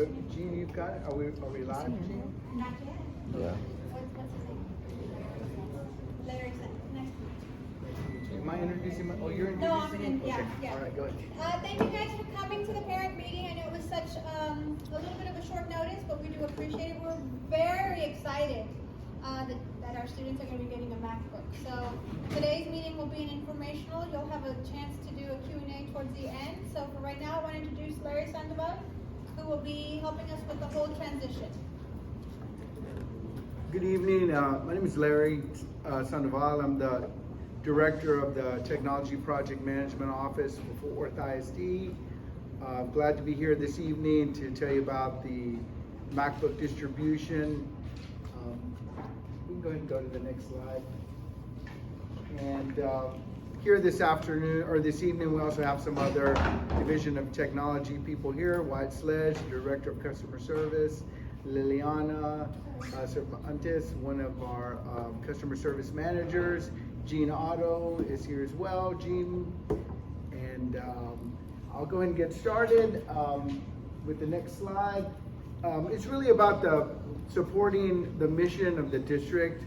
So, Gene, you've got it? Are we live, Gene? Not yet. Yeah. What's his name? Larry said, next week. Am I introducing my, oh, you're No, I'm introducing in, me? yeah, Okay. yeah. All right, go ahead. Thank you guys for coming to the parent meeting. I know it was such a little bit of a short notice, but we do appreciate it. We're very excited that our students are going to be getting a MacBook. So today's meeting will be an informational. You'll have a chance to do a Q&A towards the end. So for right now, I want to introduce Larry Sandoval, who will be helping us with the whole transition. Good evening. My name is Larry Sandoval. I'm the director of the Technology Project Management Office for Fort Worth ISD. Glad to be here this evening to tell you about the MacBook distribution. We can go ahead and go to the next slide. And here this afternoon, or this evening, we also have some other Division of Technology people here. Wyatt Sledge, Director of Customer Service. Liliana Cervantes, one of our customer service managers. Gene Otto is here as well. Gene, and I'll go ahead and get started with the next slide. It's really about supporting the mission of the district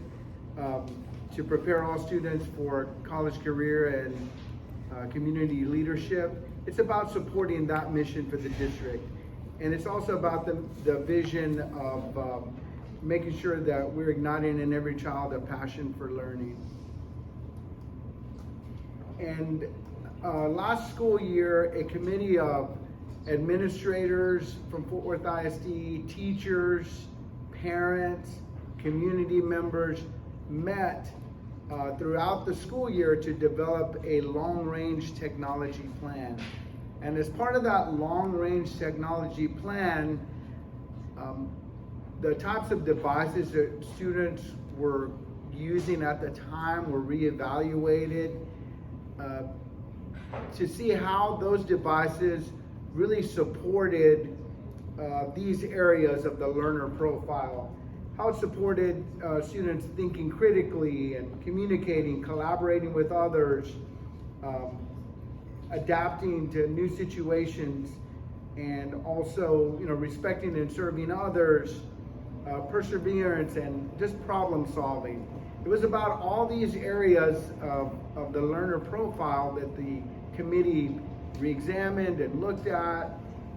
to prepare all students for college career and community leadership. It's about supporting that mission for the district. And it's also about the vision of making sure that we're igniting in every child a passion for learning. And last school year, a committee of administrators from Fort Worth ISD, teachers, parents, community members met throughout the school year to develop a long-range technology plan. And as part of that long-range technology plan, the types of devices that students were using at the time were reevaluated to see how those devices really supported these areas of the learner profile. How it supported students thinking critically and communicating, collaborating with others, adapting to new situations, and also, respecting and serving others, perseverance, and just problem solving. It was about all these areas of the learner profile that the committee re-examined and looked at,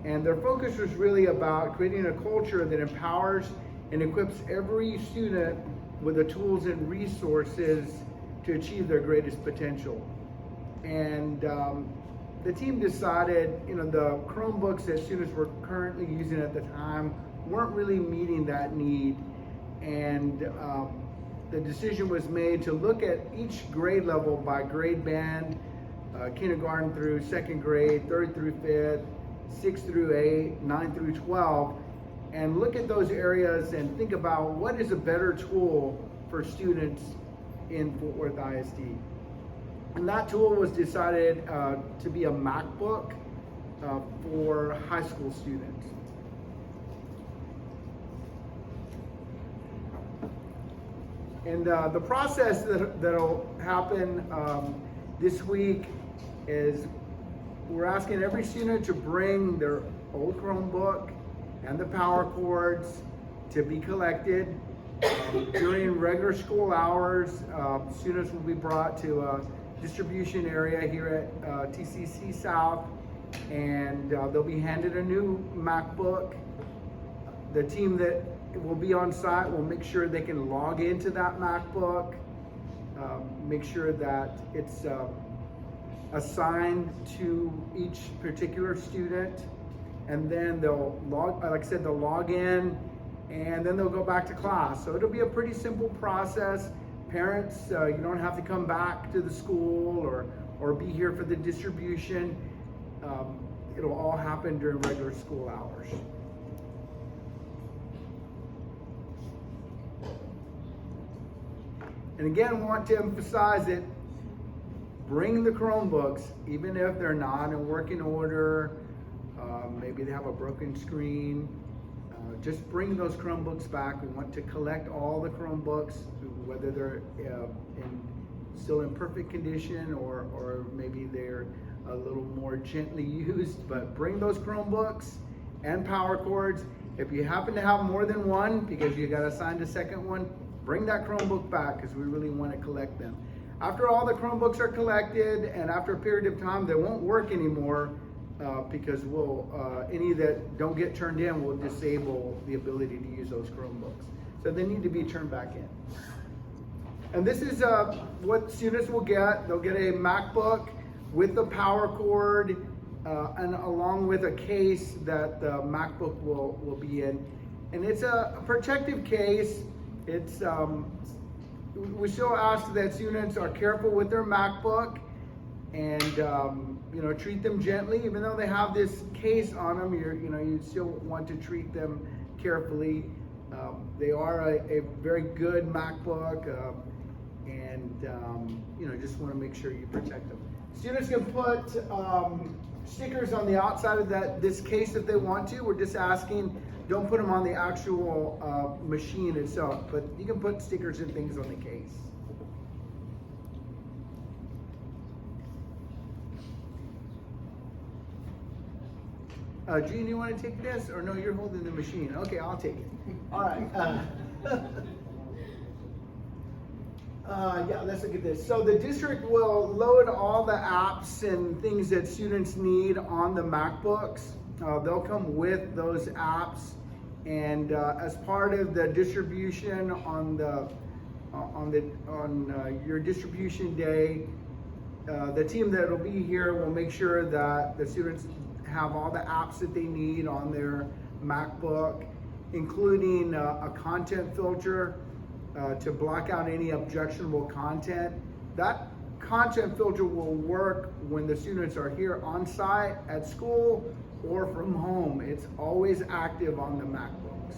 and their focus was really about creating a culture that empowers and equips every student with the tools and resources to achieve their greatest potential. And the team decided, the Chromebooks that students were currently using at the time weren't really meeting that need. And the decision was made to look at each grade level by grade band, kindergarten through second grade, third through fifth, 6 through 8, 9 through 12, and look at those areas and think about what is a better tool for students in Fort Worth ISD. And that tool was decided to be a MacBook for high school students. And the process that'll happen this week is we're asking every student to bring their old Chromebook and the power cords to be collected. During regular school hours, students will be brought to a distribution area here at TCC South, and they'll be handed a new MacBook. The team that will be on site will make sure they can log into that MacBook, make sure that it's assigned to each particular student, and then they'll log in, and then they'll go back to class. So it'll be a pretty simple process. Parents, you don't have to come back to the school or be here for the distribution. It'll all happen during regular school hours. And again, I want to emphasize that bring the Chromebooks, even if they're not in working order, maybe they have a broken screen. Just bring those Chromebooks back. We want to collect all the Chromebooks, whether they're still in perfect condition or maybe they're a little more gently used, but bring those Chromebooks and power cords. If you happen to have more than one, because you got assigned a second one, bring that Chromebook back because we really want to collect them. After all the Chromebooks are collected and after a period of time, they won't work anymore because any that don't get turned in will disable the ability to use those Chromebooks. So they need to be turned back in. And this is what students will get. They'll get a MacBook with the power cord and along with a case that the MacBook will be in. And it's a protective case. It's we still ask that students are careful with their MacBook and treat them gently. Even though they have this case on them, you still want to treat them carefully. They are a very good MacBook, and just want to make sure you protect them. Students can put stickers on the outside of this case if they want to. We're just asking, don't put them on the actual machine itself, but you can put stickers and things on the case. Gene, you want to take this? Or no, you're holding the machine. Okay, I'll take it. All right. Yeah, let's look at this. So the district will load all the apps and things that students need on the MacBooks. They'll come with those apps, and as part of the distribution on your distribution day, the team that will be here will make sure that the students have all the apps that they need on their MacBook, including a content filter to block out any objectionable content. That content filter will work when the students are here on site at school or from home. It's always active on the MacBooks.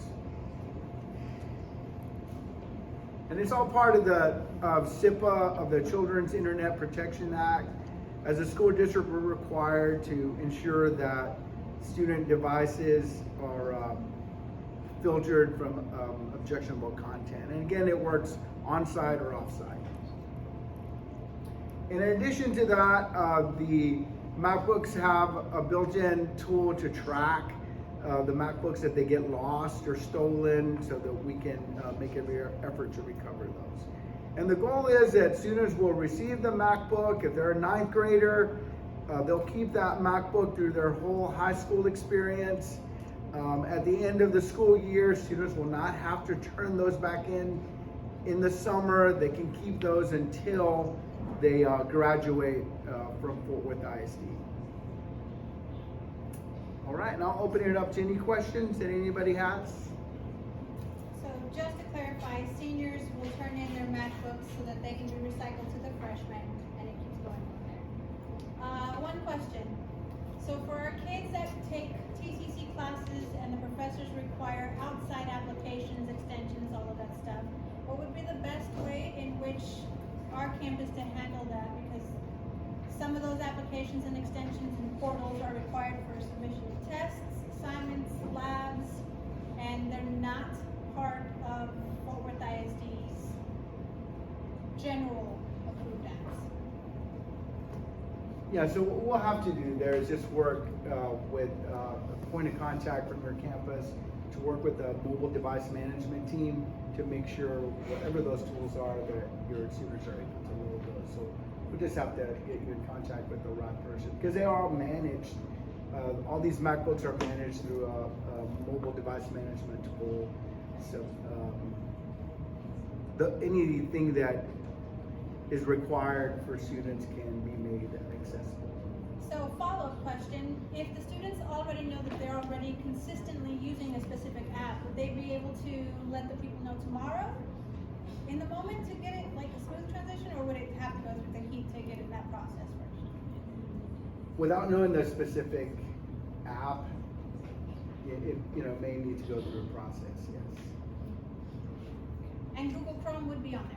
And it's all part of the SIPA, of the Children's Internet Protection Act. As a school district, we're required to ensure that student devices are filtered from objectionable content. And again, it works on-site or off-site. In addition to that, the MacBooks have a built-in tool to track the MacBooks if they get lost or stolen, so that we can make every effort to recover those. And the goal is that students will receive the MacBook. If they're a ninth grader, they'll keep that MacBook through their whole high school experience. At the end of the school year, students will not have to turn those back in the summer. They can keep those until they graduate from Fort Worth ISD. All right, and I'll open it up to any questions that anybody has. So just to clarify, seniors will turn in their MacBooks so that they can be recycled to the freshmen, and it keeps going from there. One question. So for our kids that take TCC classes and the professors require outside applications, extensions, all of that stuff, what would be the best way in which our campus to handle that? Because some of those applications and extensions and portals are required for submission of tests, assignments, labs, and they're not part of Fort Worth ISD's general approved apps. Yeah, so what we'll have to do there is just work with a point of contact from your campus to work with the mobile device management team to make sure whatever those tools are that your students are able to load those. So we just have to get you in contact with the right person because they are all managed. All these MacBooks are managed through a mobile device management tool. So anything that is required for students can be made accessible. So follow-up question, if the students already know that they're already consistently using a specific app, would they be able to let the people know tomorrow in the moment to get it like a smooth transition, or would it have to go through the heat ticket in that process first? Without knowing the specific app, it may need to go through a process, yes. And Google Chrome would be on it?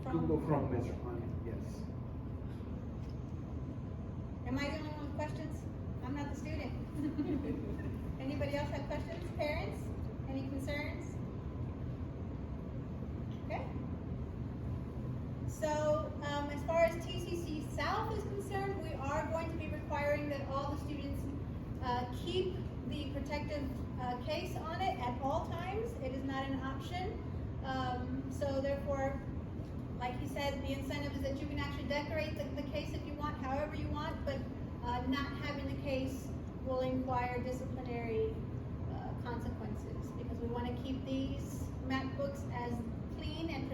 Google Chrome is on it, yes. Am I the only one with questions? I'm not the student. Anybody else have questions? Parents? Any concerns? Okay. So, as far as TCC South is concerned, we are going to be requiring that all the students keep the protective case on it at all times. It is not an option. So therefore, like he said, the incentive is that you can actually decorate the case if you want, however you want, but not having the case will require disciplinary consequences, because we want to keep these MacBooks as clean and